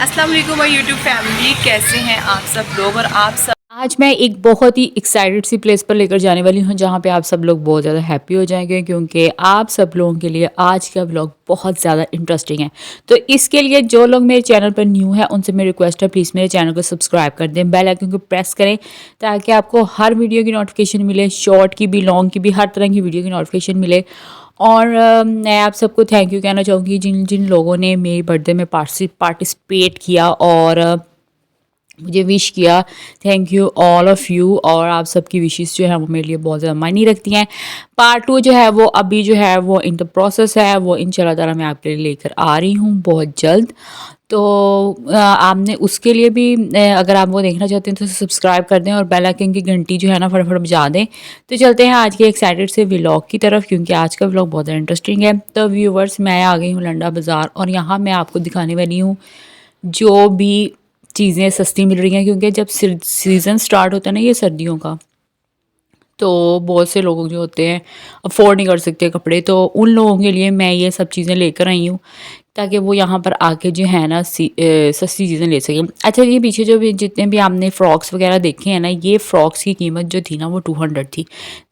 अस्सलाम वालेकुम my YouTube family, कैसे हैं आप सब लोग। और आप सब आज मैं एक बहुत ही एक्साइटेड सी प्लेस पर लेकर जाने वाली हूँ जहाँ पे आप सब लोग बहुत ज़्यादा हैप्पी हो जाएंगे क्योंकि आप सब लोगों के लिए आज का व्लॉग बहुत ज़्यादा इंटरेस्टिंग है। तो इसके लिए जो लोग मेरे चैनल पर न्यू है उनसे मेरी रिक्वेस्ट है, प्लीज़ मेरे चैनल को सब्सक्राइब कर दें, बेल आइकन को प्रेस करें ताकि आपको हर वीडियो की नोटिफिकेशन मिले, शॉर्ट की भी, लॉन्ग की भी, हर तरह की वीडियो की नोटिफिकेशन मिले। और मैं आप सबको थैंक यू कहना चाहूँगी जिन जिन लोगों ने मेरी बर्थडे में पार्टिसिपेट किया और मुझे विश किया। Thank you all of you. और आप सबकी विशेस जो है वो मेरे लिए बहुत ज़्यादा मायने रखती हैं। पार्ट 2 जो है वो अभी जो है वो इन द प्रोसेस है, वो इंशाल्लाह ताला मैं आपके लिए लेकर आ रही हूँ बहुत जल्द। तो आपने उसके लिए भी अगर आप वो देखना चाहते हैं तो सब्सक्राइब कर दें और बेल आइकन की घंटी जो है ना फटाफट बजा दें। तो चलते हैं आज के एक्साइटेड से व्लॉग की तरफ क्योंकि आज का व्लॉग बहुत इंटरेस्टिंग है। तो व्यूवर्स, मैं आ गई हूँ लंडा बाज़ार और यहाँ मैं आपको दिखाने वाली हूँ जो भी चीज़ें सस्ती मिल रही हैं क्योंकि जब सीज़न स्टार्ट होता है ना ये सर्दियों का, तो बहुत से लोग जो होते हैं अफोर्ड नहीं कर सकते कपड़े, तो उन लोगों के लिए मैं ये सब चीज़ें लेकर आई हूँ ताकि वो यहाँ पर आके जो है ना सस्ती चीज़ें ले सकें। अच्छा, ये पीछे जो भी जितने भी आपने फ़्रॉक्स वगैरह देखे हैं ना, ये फ़्रॉक्स की कीमत जो थी ना वो 200 थी।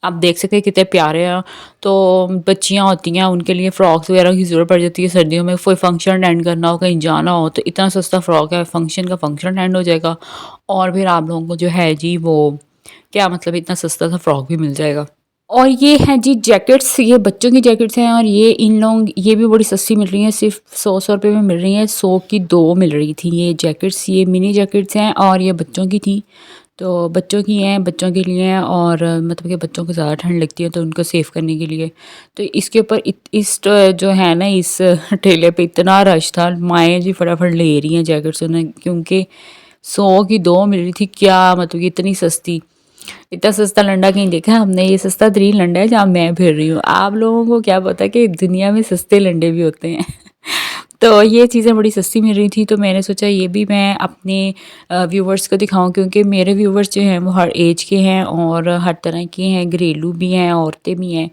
आप देख सकते हैं कितने प्यारे हैं। तो बच्चियाँ होती हैं उनके लिए फ़्रॉक्स वगैरह की ज़रूरत पड़ जाती है सर्दियों में, कोई फंक्शन अटेंड करना हो, कहीं जाना हो, तो इतना सस्ता फ़्रॉक है, फंक्शन का फंक्शन अटेंड हो जाएगा और फिर आप लोगों को जो है जी वो क्या मतलब इतना सस्ता सा फ्रॉक भी मिल जाएगा। और ये हैं जी जैकेट्स, ये बच्चों की जैकेट्स हैं और ये इन लोग ये भी बड़ी सस्ती मिल रही हैं, सिर्फ 100 रुपये में मिल रही हैं। 100 की 2 मिल रही थी ये जैकेट्स। ये मिनी जैकेट्स हैं और ये बच्चों की थी। तो बच्चों की हैं, बच्चों के लिए हैं और मतलब कि बच्चों को ज़्यादा ठंड लगती है तो उनको सेव करने के लिए। तो इसके ऊपर जो है ना इस ठेले पे इतना रश था, माएँ जी फटाफट ले रही हैं जैकेट्स उन्हें क्योंकि 100 की 2 मिल रही थी। क्या मतलब कि इतनी सस्ती, इतना सस्ता लंडा कहीं देखा है हमने। ये सस्ता तरीन लंडा है जहाँ मैं फिर रही हूँ। आप लोगों को क्या पता कि दुनिया में सस्ते लंडे भी होते हैं। तो ये चीज़ें बड़ी सस्ती मिल रही थी तो मैंने सोचा ये भी मैं अपने व्यूवर्स को दिखाऊं क्योंकि मेरे व्यूवर्स जो हैं वो हर एज के हैं और हर तरह के हैं, घरेलू भी हैं, औरतें भी हैं।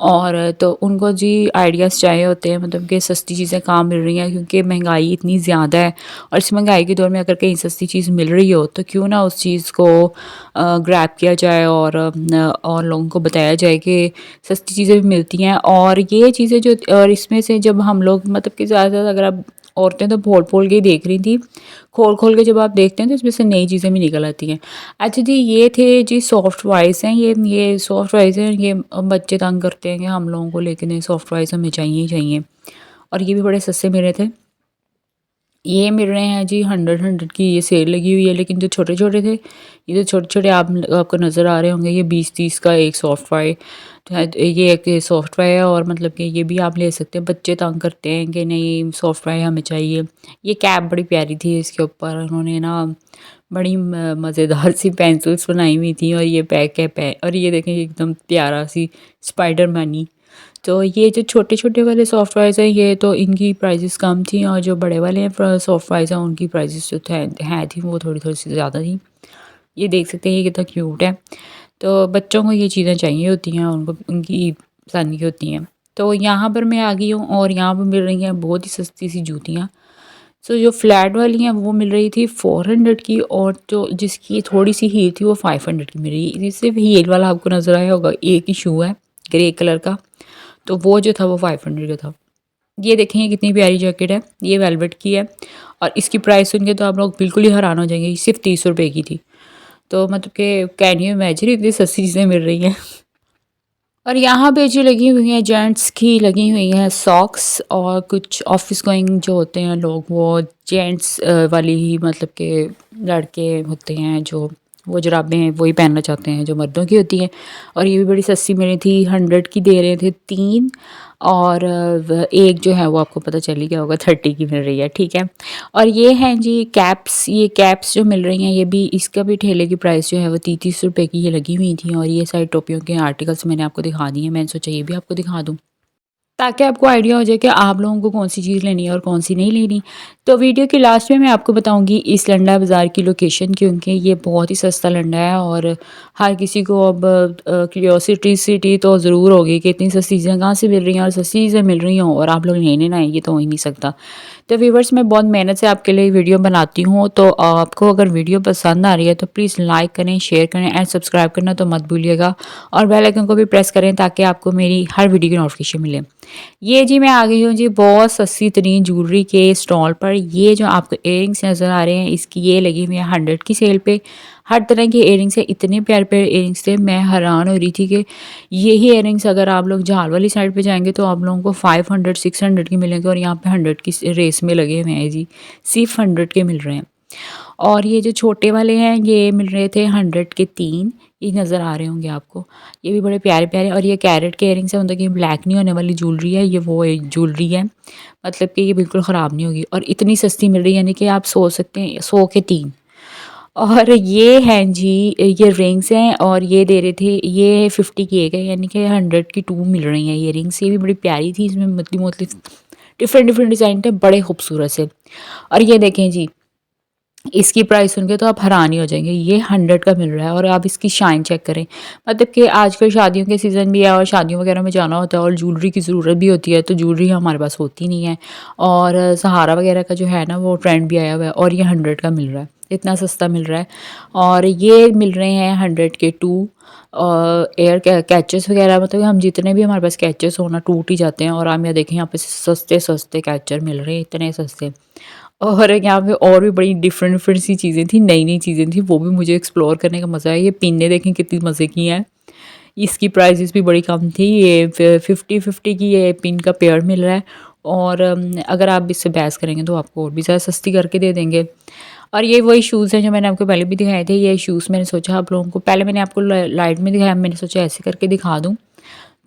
और तो उनको जी आइडियाज़ चाहिए होते हैं, मतलब कि सस्ती चीज़ें कहाँ मिल रही हैं क्योंकि महंगाई इतनी ज़्यादा है। और इस महंगाई के दौर में अगर कहीं सस्ती चीज़ मिल रही हो तो क्यों ना उस चीज़ को ग्रैब किया जाए और लोगों को बताया जाए कि सस्ती चीज़ें भी मिलती हैं। और ये चीज़ें जो और इसमें से जब हम लोग मतलब कि ज़्यादा अगर आप औरतें तो खोल के ही देख रही थी, खोल के जब आप देखते हैं तो इसमें से नई चीज़ें भी निकल आती हैं। अच्छा जी, ये थे जी सॉफ्ट टॉयज़ हैं, ये सॉफ्ट टॉयज़ हैं। ये बच्चे तंग करते हैं कि हम लोगों को लेकिन ये सॉफ्ट टॉयज़ हमें चाहिए ही चाहिए और ये भी बड़े सस्ते मिले थे। ये मिल रहे हैं जी 100 की ये सेल लगी हुई है, लेकिन जो छोटे-छोटे थे, ये जो छोटे-छोटे आपको नज़र आ रहे होंगे, ये 20-30 का एक सॉफ्ट टॉय ये एक सॉफ्ट टॉय है और मतलब कि ये भी आप ले सकते हैं। बच्चे तंग करते हैं कि नहीं सॉफ्ट टॉय हमें चाहिए। ये कैप बड़ी प्यारी थी, इसके ऊपर उन्होंने ना बड़ी मज़ेदार सी पेंसिल्स बनाई हुई थी और ये पैक है और ये देखें एकदम प्यारा सी स्पाइडर मैनी। तो ये जो छोटे-छोटे वाले सॉफ्ट टॉयज़ हैं ये तो इनकी प्राइसेस कम थी और जो बड़े वाले हैं सॉफ्ट टॉयज़ हैं उनकी प्राइसेस जो थी वो थोड़ी-थोड़ी सी ज़्यादा थी। ये देख सकते हैं ये कितना क्यूट है। तो बच्चों को ये चीज़ें चाहिए होती हैं, उनको उनकी पसंद की होती हैं। तो यहाँ पर मैं आ गई हूँ और यहाँ पर मिल रही हैं बहुत ही सस्ती सी जूतियाँ। सो जो फ्लैट वाली हैं वो मिल रही थी 400 की और जो जिसकी थोड़ी सी हील थी वो 500 की मिल रही है। सिर्फ हील वाला आपको नज़र आया होगा, एक ही शू है ग्रे कलर का, तो वो जो था वो 500 का था। ये देखें ये कितनी प्यारी जैकेट है, ये वेलवेट की है और इसकी प्राइस सुन के तो आप लोग बिल्कुल ही हैरान हो जाएंगे, सिर्फ 30 रुपये की थी। तो मतलब कि कैन यू इमेजिन इतनी सस्ती चीज़ें मिल रही हैं। और यहाँ पे जो लगी हुई हैं जेंट्स की लगी हुई हैं सॉक्स और कुछ ऑफिस गोइंग जो होते हैं लोग वो जेंट्स वाली ही मतलब के लड़के होते हैं जो वो जुराबें हैं वही पहनना चाहते हैं जो मर्दों की होती हैं। और ये भी बड़ी सस्ती मिली थी, 100 की दे रहे थे 3 और एक जो है वो आपको पता चल ही गया होगा 30 की मिल रही है, ठीक है। और ये हैं जी कैप्स, ये कैप्स जो मिल रही हैं ये भी इसका भी ठेले की प्राइस जो है वो 30 रुपये की ये लगी हुई थी। और ये सारी टोपियों के आर्टिकल्स मैंने आपको दिखा दिए हैं, मैंने सोचा ये भी आपको दिखा दूँ ताकि आपको आइडिया हो जाए कि आप लोगों को कौन सी चीज़ लेनी है और कौन सी नहीं लेनी। तो वीडियो के लास्ट में मैं आपको बताऊंगी इस लंडा बाज़ार की लोकेशन क्योंकि ये बहुत ही सस्ता लंडा है और हर किसी को अब क्यूरियोसिटी तो ज़रूर होगी कि इतनी सस्ती चीज़ें कहाँ से मिल रही हैं और सस्ती चीज़ें मिल रही हों और आप लोग लेने ना आए, ये तो हो ही नहीं सकता। तो व्यूवर्स मैं बहुत मेहनत से आपके लिए वीडियो बनाती हूँ, तो आपको अगर वीडियो पसंद आ रही है तो प्लीज़ लाइक करें, शेयर करें एंड सब्सक्राइब करना तो मत भूलिएगा, और बेल आइकन को भी प्रेस करें ताकि आपको मेरी हर वीडियो की नोटिफिकेशन मिले। ये जी मैं आ गई हूँ जी बहुत सस्ती तरीन ज्वेलरी के स्टॉल पर। ये जो आपको इयररिंग्स नज़र आ रहे हैं, इसकी ये लगी हुई है 100 की सेल पे। हर तरह के इयररिंग्स है, इतने प्यारे प्यारे इयररिंग्स थे, मैं हैरान हो रही थी कि यही इयररिंग्स अगर आप लोग झाल वाली साइड पे जाएंगे तो आप लोगों को 500 600 की मिलेंगे, और यहाँ पे 100 की रेस में लगे हुए हैं जी, सिर्फ 100 के मिल रहे हैं। और ये जो छोटे वाले हैं ये मिल रहे थे 100 के 3, ये नज़र आ रहे होंगे आपको। ये भी बड़े प्यारे प्यारे, और ये कैरेट के इयररिंग्स है, मतलब कि ब्लैक नहीं होने वाली ज्वेलरी है, ये वो ज्वेलरी है, मतलब कि ये बिल्कुल ख़राब नहीं होगी, और इतनी सस्ती मिल रही है, यानी कि आप सोच सकते हैं 100 के 3। और ये हैं जी, ये रिंग्स हैं, और ये दे रहे थे, ये 50 की एक है, यानी कि 100 की 2 मिल रही हैं ये रिंग्स। ये भी बड़ी प्यारी थी, इसमें मतलब मोतली डिफरेंट डिफरेंट डिज़ाइन थे, बड़े खूबसूरत से। और ये देखें जी, इसकी प्राइस सुन के तो आप हैरान ही हो जाएंगे, ये 100 का मिल रहा है, और आप इसकी शाइन चेक करें। मतलब कि आजकल शादियों के सीज़न भी है, और शादियों वगैरह में जाना होता है, और ज्वेलरी की ज़रूरत भी होती है, तो ज्वेलरी हमारे पास होती नहीं है, और सहारा वगैरह का जो है ना वो ट्रेंड भी आया हुआ है, और ये 100 का मिल रहा है, इतना सस्ता मिल रहा है। और ये मिल रहे हैं 100 के 2 एयर कैचेस वगैरह, मतलब हम जितने भी हमारे पास कैचेस होना टूट ही जाते हैं, और आप यहाँ देखें यहाँ पे सस्ते सस्ते कैचर मिल रहे हैं, इतने सस्ते। और यहाँ पे और भी बड़ी डिफरेंट डिफरेंट सी चीज़ें थी, नई नई चीज़ें थी, वो भी मुझे एक्सप्लोर करने का मज़ा है। ये पिन्ने देखें कितनी मज़े की हैं, इसकी प्राइसेस भी बड़ी कम थी, ये 50 की ये पिन का पेयर मिल रहा है, और अगर आप इससे बहस करेंगे तो आपको और भी ज़्यादा सस्ती करके दे देंगे। और ये वही शूज़ हैं जो मैंने आपको पहले भी दिखाए थे। ये शूज़ मैंने सोचा आप लोगों को, पहले मैंने आपको लाइट में दिखाया, मैंने सोचा ऐसे करके दिखा दूँ।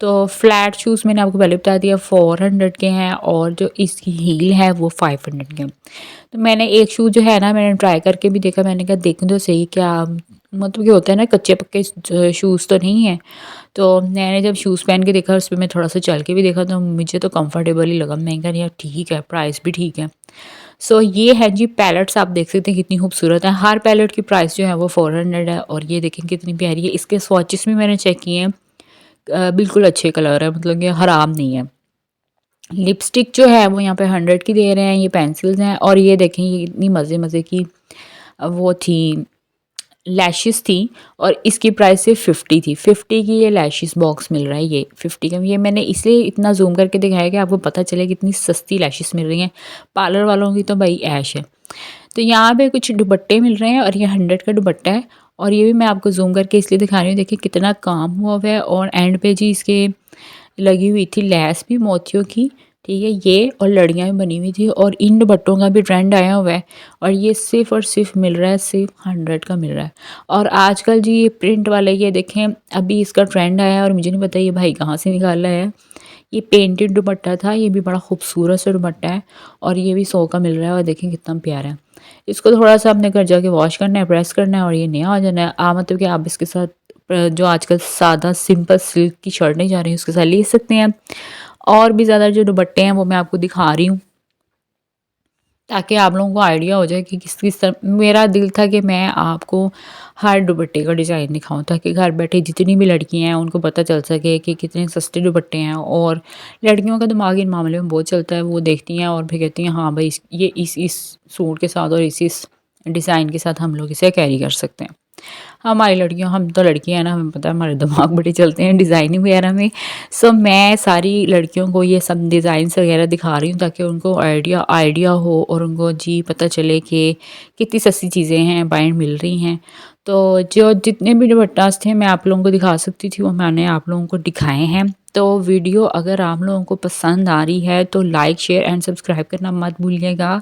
तो फ्लैट शूज़ मैंने आपको पहले बता दिया 400 के हैं, और जो इसकी हील है वो 500 के हैं। तो मैंने एक शूज़ जो है ना मैंने ट्राई करके भी देखा, मैंने कहा देखूँ तो सही क्या मतलब कि होता है ना, कच्चे पक्के शूज़ तो नहीं है। तो मैंने जब शूज़ पहन के देखा, उस पे मैं थोड़ा सा चल के भी देखा, तो मुझे तो कंफर्टेबल ही लगा। मैं कहा यार ठीक है, प्राइस भी ठीक है। सो ये है जी पैलेट्स, आप देख सकते हैं कितनी खूबसूरत है। हर पैलेट की प्राइस जो है वो 400 है, और ये देखें कितनी प्यारी है। इसके स्वॉचेस भी मैंने चेक किए हैं, बिल्कुल अच्छे कलर है, मतलब कि ख़राब नहीं है। लिपस्टिक जो है वो यहाँ पे 100 की दे रहे हैं, ये पेंसिल्स हैं, और ये देखें ये इतनी मज़े मज़े की वो थी, लैशेस थी, और इसकी प्राइस सिर्फ 50 थी। 50 की ये लैशेस बॉक्स मिल रहा है, ये 50 का। ये मैंने इसलिए इतना जूम करके दिखाया कि आपको पता चले कितनी सस्ती लैशेस मिल रही हैं। पार्लर वालों की तो भाई ऐश है। तो यहाँ पे कुछ दुपट्टे मिल रहे हैं, और ये 100 का दुपट्टा है, और ये भी मैं आपको जूम करके इसलिए दिखा रही हूँ, देखिए कितना काम हुआ हुआ है, और एंड पे जी इसके लगी हुई थी लैस भी मोतियों की, ठीक है ये, और लड़ियाँ भी बनी हुई थी, और इन दुपट्टों का भी ट्रेंड आया हुआ है, और ये सिर्फ और सिर्फ मिल रहा है, सिर्फ 100 का मिल रहा है। और आजकल जी ये प्रिंट वाले, ये देखें अभी इसका ट्रेंड आया है, और मुझे नहीं पता ये भाई कहाँ से निकाला है। ये पेंटेड दुपट्टा था, ये भी बड़ा खूबसूरत सा दुपट्टा है, और ये भी 100 का मिल रहा है, और देखें कितना प्यारा है। इसको थोड़ा सा अपने घर जाके वॉश करना है, प्रेस करना है, और ये नया हो जाना है। मतलब कि आप इसके साथ जो आजकल सादा सिंपल सिल्क की शर्ट नहीं जा रही है उसके साथ ले सकते हैं। और भी ज़्यादा जो दुपट्टे हैं वो मैं आपको दिखा रही हूँ, ताकि आप लोगों को आइडिया हो जाए कि किस किस तरह। मेरा दिल था कि मैं आपको हर दुपट्टे का डिज़ाइन दिखाऊं, ताकि घर बैठे जितनी भी लड़कियां हैं उनको पता चल सके कि कितने सस्ते दुपट्टे हैं। और लड़कियों का दिमाग इन मामले में बहुत चलता है, वो देखती हैं और फिर कहती हैं हाँ भाई ये इस सूट के साथ और इस डिज़ाइन के साथ हम लोग इसे कैरी कर सकते हैं। हमारी लड़कियों, हम तो लड़कियां हैं ना, हमें पता है हमारे दिमाग बड़े चलते हैं डिज़ाइनिंग वगैरह में। सो मैं सारी लड़कियों को ये सब डिज़ाइंस वगैरह दिखा रही हूँ, ताकि उनको आइडिया हो, और उनको जी पता चले कि कितनी सस्ती चीज़ें हैं बाइंड मिल रही हैं। तो जो जितने भी दुपट्टास थे मैं आप लोगों को दिखा सकती थी, वो मैंने आप लोगों को दिखाए हैं। तो वीडियो अगर आप लोगों को पसंद आ रही है तो लाइक शेयर एंड सब्सक्राइब करना मत भूलिएगा।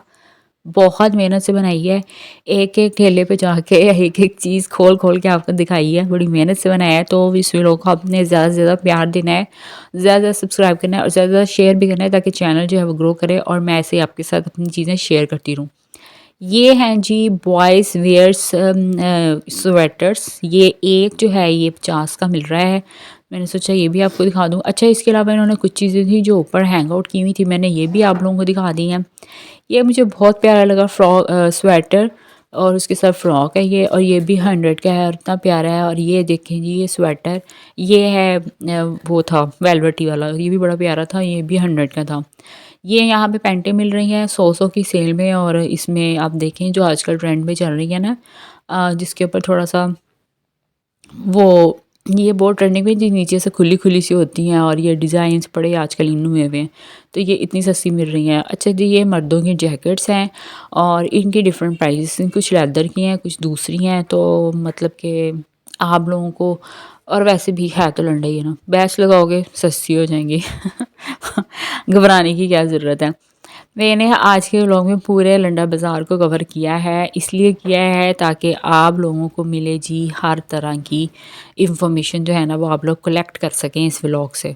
बहुत मेहनत से बनाई है, एक-एक ठेले पे जाके एक-एक चीज़ खोल-खोल के आपको दिखाई है, बड़ी मेहनत से बनाया है। तो इस वीडियो को आपने ज़्यादा से ज़्यादा प्यार देना है, ज़्यादा से ज़्यादा सब्सक्राइब करना है, और ज़्यादा से ज़्यादा शेयर भी करना है, ताकि चैनल जो है वो ग्रो करे, और मैं ऐसे ही आपके साथ अपनी चीज़ें शेयर करती रहूँ। ये हैं जी बॉयज़ वियर्स स्वेटर्स, ये एक जो है ये 50 का मिल रहा है। मैंने सोचा ये भी आपको दिखा दूँ। अच्छा, इसके अलावा इन्होंने कुछ चीज़ें थी जो ऊपर हैंग आउट की हुई थी, मैंने ये भी आप लोगों को दिखा दी हैं। ये मुझे बहुत प्यारा लगा स्वेटर, और उसके साथ फ्रॉक है ये, और ये भी 100 का है, और इतना प्यारा है। और ये देखें जी ये स्वेटर, ये है वो था वेलवेटी वाला, ये भी बड़ा प्यारा था, ये भी 100 का था। ये यहाँ पे पैंटें मिल रही हैं 100 की सेल में, और इसमें आप देखें जो आजकल ट्रेंड में चल रही है ना, जिसके ऊपर थोड़ा सा वो ये बहुत ट्रेंडिंग में, जो नीचे से खुली-खुली सी होती हैं, और ये डिज़ाइन्स बड़े आजकल इन हुए हुए हैं, तो ये इतनी सस्ती मिल रही हैं। अच्छा जी, ये मर्दों की जैकेट्स हैं और इनकी डिफरेंट प्राइसेस हैं, कुछ लेदर की हैं, कुछ दूसरी हैं, तो मतलब कि आप लोगों को, और वैसे भी है तो लंडा ही है ना, बैच लगाओगे सस्ती हो जाएंगी। घबराने की क्या ज़रूरत है। मैंने आज के व्लॉग में पूरे लंडा बाज़ार को कवर किया है, इसलिए किया है ताकि आप लोगों को मिले जी हर तरह की इंफॉर्मेशन जो है ना, वो आप लोग कलेक्ट कर सकें इस व्लॉग से।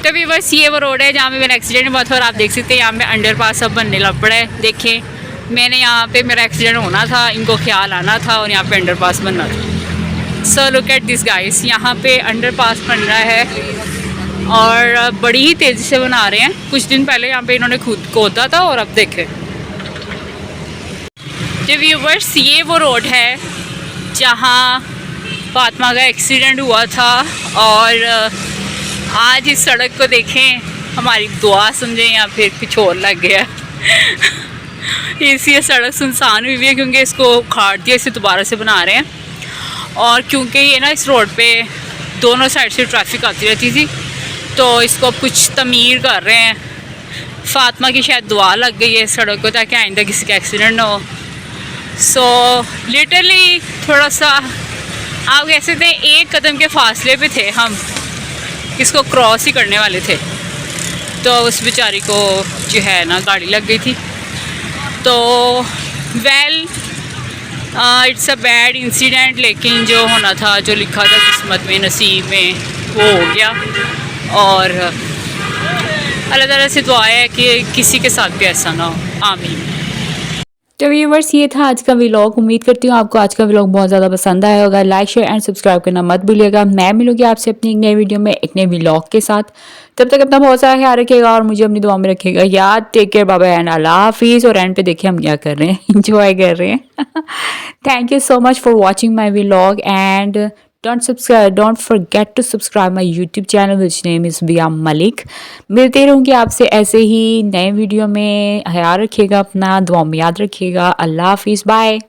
तभी बस ये वो रोड है जहाँ पे मेरा एक्सीडेंट हुआ था, और आप देख सकते हैं यहाँ पे अंडरपास अब बनने लग पड़ा है। देखें, मैंने यहाँ पे मेरा एक्सीडेंट होना था, इनको ख्याल आना था, और यहाँ पे अंडरपास बनना था। So look at this guys, यहाँ पे अंडरपास बन रहा है और बड़ी ही तेज़ी से बना रहे हैं। कुछ दिन पहले यहाँ पे इन्होंने खुद खोदा था, और अब देखें। तो व्यूवर्स, ये वो रोड है जहाँ फातिमा का एक्सीडेंट हुआ था, और आज इस सड़क को देखें, हमारी दुआ समझें या फिर कुछ और लग गया। इसलिए सड़क सुनसान हुई है क्योंकि इसको उखाड़ दिया, इसे दोबारा से बना रहे हैं। और क्योंकि ये ना इस रोड पे दोनों साइड से ट्रैफिक आती रहती थी, तो इसको अब कुछ तमीर कर रहे हैं। फातिमा की शायद दुआ लग गई है इस सड़क को, ताकि आइंदा किसी का एक्सीडेंट ना हो। सो लिटरली थोड़ा सा आप कह सकते हैं एक कदम के फासले पे थे हम, इसको क्रॉस ही करने वाले थे, तो उस बेचारी को जो है ना गाड़ी लग गई थी। तो well it's a bad incident, लेकिन जो होना था, जो लिखा था किस्मत में, नसीब में, वो हो गया। और अल्लाह ताला से दुआ है कि किसी के साथ भी ऐसा ना हो, आमीन। तो व्यूवर्स, ये था आज का व्लॉग। उम्मीद करती हूँ आपको आज का व्लॉग बहुत ज़्यादा पसंद आया होगा। लाइक शेयर एंड सब्सक्राइब करना मत भूलिएगा। मैं मिलूंगी आपसे अपनी एक नई वीडियो में एक नए व्लॉग के साथ। तब तक अपना बहुत सारा ख्याल रखिएगा और मुझे अपनी दुआ में रखिएगा याद। Take care, bye bye and अल्लाह हाफिज़। और एंड पे देखिए हम क्या कर रहे हैं, इंजॉय कर रहे हैं। Thank you so much for watching my vlog and don't forget to subscribe my YouTube channel which name is Bia Malik। मिलते रहूँगी आपसे ऐसे ही नए वीडियो में। ख्याल रखिएगा अपना, दुआ में याद रखिएगा। अल्लाह हाफिज़, बाय।